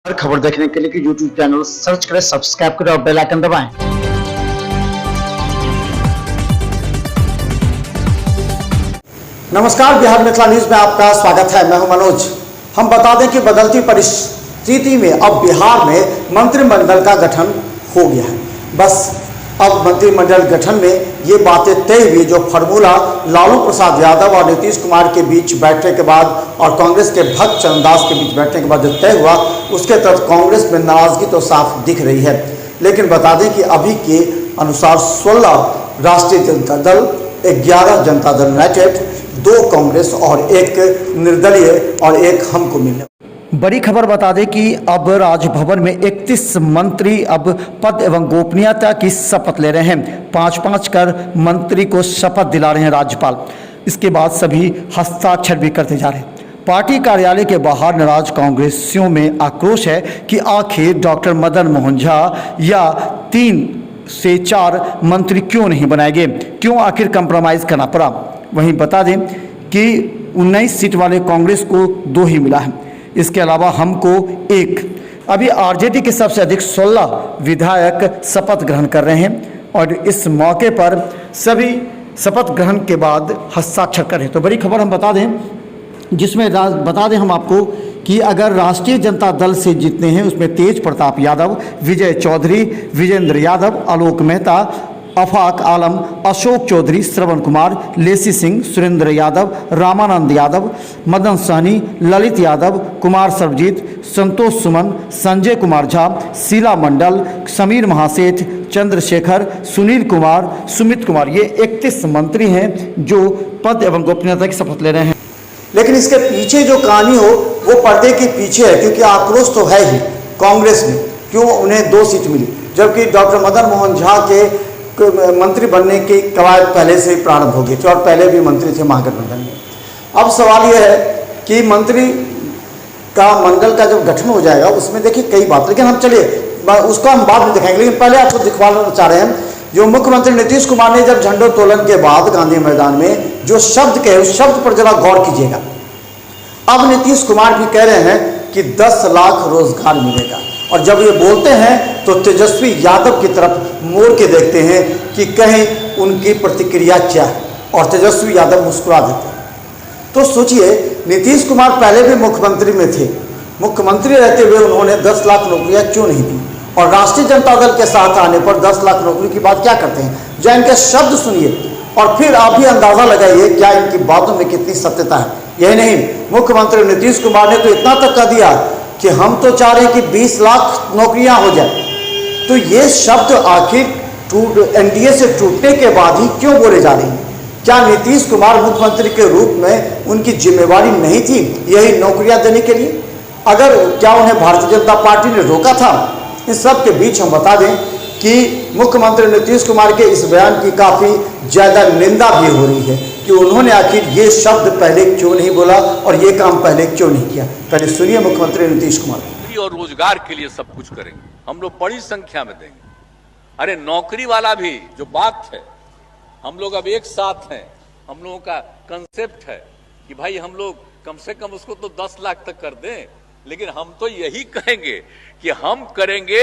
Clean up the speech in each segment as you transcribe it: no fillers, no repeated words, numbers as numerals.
हर खबर देखने के लिए YouTube चैनल सर्च करें, सब्सक्राइब करें और बेल आइकन दबाएं। नमस्कार, बिहार मिथिला न्यूज में आपका स्वागत है। मैं हूं मनोज। हम बता दें कि बदलती परिस्थिति में अब बिहार में मंत्रिमंडल का गठन हो गया है। बस अब मंत्रिमंडल गठन में ये बातें तय हुई जो फार्मूला लालू प्रसाद यादव और नीतीश कुमार के बीच बैठने के बाद और कांग्रेस के भक्त चरणदास के बीच बैठने के बाद जो तय हुआ, उसके तहत कांग्रेस में नाराजगी तो साफ दिख रही है। लेकिन बता दें कि अभी के अनुसार 16 राष्ट्रीय जनता दल, 11 जनता दल यूनाइटेड, 2 कांग्रेस और 1 निर्दलीय और 1 हमको मिले। बड़ी खबर बता दें कि अब राजभवन में 31 मंत्री अब पद एवं गोपनीयता की शपथ ले रहे हैं। 5-5 कर मंत्री को शपथ दिला रहे हैं राज्यपाल। इसके बाद सभी हस्ताक्षर भी करते जा रहे हैं। पार्टी कार्यालय के बाहर नाराज कांग्रेसियों में आक्रोश है कि आखिर डॉक्टर मदन मोहन झा या 3 से 4 मंत्री क्यों नहीं बनाए गए, क्यों आखिर कंप्रोमाइज़ करना पड़ा। वहीं बता दें कि 19 सीट वाले कांग्रेस को 2 ही मिला है। इसके अलावा हमको 1। अभी आरजेडी के सबसे अधिक 16 विधायक शपथ ग्रहण कर रहे हैं और इस मौके पर सभी शपथ ग्रहण के बाद हस्ताक्षर करें। तो बड़ी खबर हम बता दें, जिसमें बता दें हम आपको कि अगर राष्ट्रीय जनता दल से जीतने हैं उसमें तेज प्रताप यादव, विजय चौधरी, विजेंद्र यादव, आलोक मेहता, आफाक आलम, अशोक चौधरी, श्रवण कुमार, लेसी सिंह, सुरेंद्र यादव, रामानंद यादव, मदन सहनी, ललित यादव, कुमार सर्वजीत, संतोष सुमन, संजय कुमार झा, शीला मंडल, समीर महासेठ, चंद्रशेखर, सुनील कुमार, सुमित कुमार, ये 31 मंत्री हैं जो पद एवं गोपनीयता की शपथ ले रहे हैं। लेकिन इसके पीछे जो कहानी हो वो पर्दे के पीछे है, क्योंकि आक्रोश तो है ही कांग्रेस में, क्यों उन्हें 2 सीट मिली, जबकि डॉक्टर मदन मोहन झा के मंत्री बनने की कवायद पहले से ही प्रारंभ हो गई थी और पहले भी मंत्री थे महागठबंधन में। अब सवाल यह है कि मंत्री का मंडल का जब गठन हो जाएगा उसमें देखिए कई बात, लेकिन हम चलिए उसको हम बाद में दिखाएंगे। लेकिन पहले आपको दिखवाना चाह रहे हैं जो मुख्यमंत्री नीतीश कुमार ने जब झंडोत्तोलन के बाद गांधी मैदान में जो शब्द कहे उस शब्द पर जरा गौर कीजिएगा। अब नीतीश कुमार भी कह रहे हैं कि 10 लाख रोजगार मिलेगा, और जब ये बोलते हैं तो तेजस्वी यादव की तरफ मोड़ के देखते हैं कि कहीं उनकी प्रतिक्रिया क्या है, और तेजस्वी यादव मुस्कुरा देते हैं। तो सोचिए, नीतीश कुमार पहले भी मुख्यमंत्री में थे, मुख्यमंत्री रहते हुए उन्होंने 10 लाख नौकरियां क्यों नहीं दी, और राष्ट्रीय जनता दल के साथ आने पर 10 लाख नौकरी की बात क्या करते हैं। जो इनके शब्द सुनिए और फिर आप भी अंदाजा लगाइए क्या इनकी बातों में कितनी सत्यता है। यही नहीं, मुख्यमंत्री नीतीश कुमार ने तो इतना तक कह दिया कि हम तो चाह रहे हैं कि 20 लाख नौकरियां हो जाए। तो ये शब्द आखिर एनडीए से टूटने के बाद ही क्यों बोले जा रहे हैं? क्या नीतीश कुमार मुख्यमंत्री के रूप में उनकी जिम्मेवारी नहीं थी यही नौकरियां देने के लिए? अगर क्या उन्हें भारतीय जनता पार्टी ने रोका था? इन सब के बीच हम बता दें कि मुख्यमंत्री नीतीश कुमार के इस बयान की काफ़ी ज़्यादा निंदा भी हो रही है कि उन्होंने आखिर ये शब्द पहले क्यों नहीं बोला और ये काम पहले क्यों नहीं किया। पहले सुनिए मुख्यमंत्री नीतीश कुमार। और रोजगार के लिए सब कुछ करेंगे, हम लोग बड़ी संख्या में देंगे। अरे नौकरी वाला भी जो बात है, हम लोग अब एक साथ हैं। हम लोगों का कंसेप्ट है कि भाई हम लोग कम से कम उसको तो 10 लाख तक कर दें, लेकिन हम तो यही कहेंगे कि हम करेंगे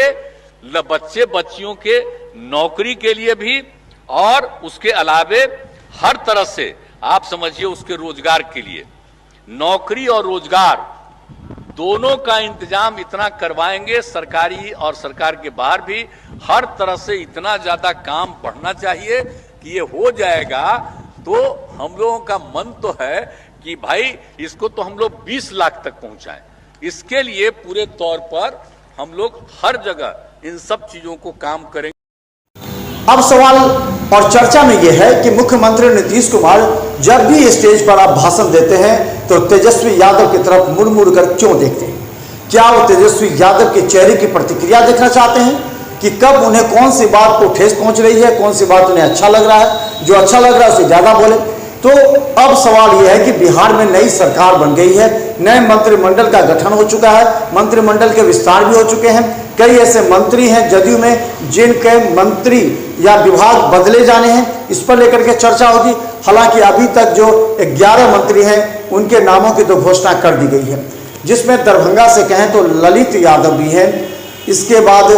बच्चे बच्चियों के नौकरी के लिए भी, और उसके अलावे हर तरह से आप समझिए उसके रोजगार के लिए। नौकरी और रोजगार दोनों का इंतजाम इतना करवाएंगे, सरकारी और सरकार के बाहर भी हर तरह से इतना ज्यादा काम बढ़ना चाहिए कि ये हो जाएगा। तो हम लोगों का मन तो है कि भाई इसको तो हम लोग 20 लाख तक पहुंचाएं। इसके लिए पूरे तौर पर हम लोग हर जगह इन सब चीजों को काम करेंगे। अब सवाल और चर्चा में यह है कि मुख्यमंत्री नीतीश कुमार जब भी स्टेज पर आप भाषण देते हैं तो तेजस्वी यादव की तरफ मुड़ मुड़ कर क्यों देखते हैं? क्या वो तेजस्वी यादव के चेहरे की प्रतिक्रिया देखना चाहते हैं कि कब उन्हें कौन सी बात को ठेस पहुंच रही है, कौन सी बात उन्हें अच्छा लग रहा है, जो अच्छा लग रहा है उसे ज्यादा बोले? तो अब सवाल यह है कि बिहार में नई सरकार बन गई है, नए मंत्रिमंडल का गठन हो चुका है, मंत्रिमंडल के विस्तार भी हो चुके हैं। कई ऐसे मंत्री हैं जदयू में जिनके मंत्री या विभाग बदले जाने हैं, इस पर लेकर के चर्चा होगी। हालांकि अभी तक जो 11 मंत्री हैं उनके नामों की तो घोषणा कर दी गई है। जिसमें दरभंगा से कहें तो ललित यादव भी हैं, इसके बाद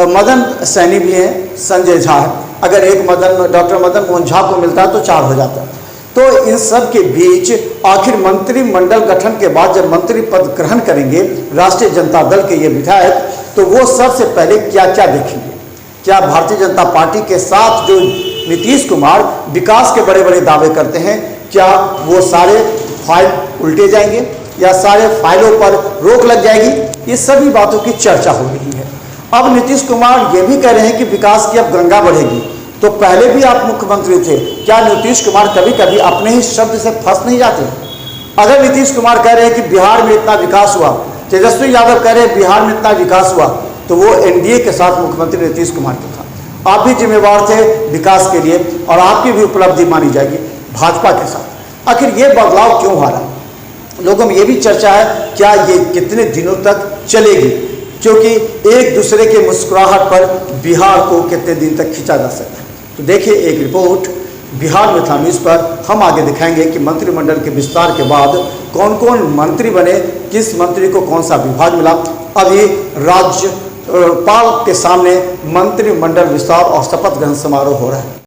मदन सैनी भी हैं, संजय झा है। अगर एक डॉक्टर मदन मोहन झा को मिलता है तो 4 हो जाता है। तो इन सब के बीच आखिर मंत्रिमंडल गठन के बाद जब मंत्री पद ग्रहण करेंगे राष्ट्रीय जनता दल के ये विधायक, तो वो सबसे पहले क्या क्या देखेंगे? क्या भारतीय जनता पार्टी के साथ जो नीतीश कुमार विकास के बड़े बड़े दावे करते हैं, क्या वो सारे फाइल उल्टे जाएंगे या सारे फाइलों पर रोक लग जाएगी? ये सभी बातों की चर्चा हो रही है। अब नीतीश कुमार ये भी कह रहे हैं कि विकास की अब गंगा बढ़ेगी। तो पहले भी आप मुख्यमंत्री थे, क्या नीतीश कुमार कभी कभी अपने ही शब्द से फंस नहीं जाते? अगर नीतीश कुमार कह रहे हैं कि बिहार में इतना विकास हुआ, तेजस्वी यादव कह रहे हैं बिहार में इतना विकास हुआ, तो वो एनडीए के साथ मुख्यमंत्री नीतीश कुमार का था। आप भी जिम्मेवार थे विकास के लिए और आपकी भी उपलब्धि मानी जाएगी भाजपा के साथ। आखिर ये बदलाव क्यों आ रहा है? लोगों में ये भी चर्चा है, क्या ये कितने दिनों तक चलेगी? क्योंकि एक दूसरे के मुस्कुराहट पर बिहार को कितने दिन तक खींचा जा सकता है। तो देखिए एक रिपोर्ट बिहार में था न्यूज़ पर। हम आगे दिखाएंगे कि मंत्रिमंडल के विस्तार के बाद कौन कौन मंत्री बने, किस मंत्री को कौन सा विभाग मिला। अभी राज्यपाल के सामने मंत्रिमंडल विस्तार और शपथ ग्रहण समारोह हो रहा है।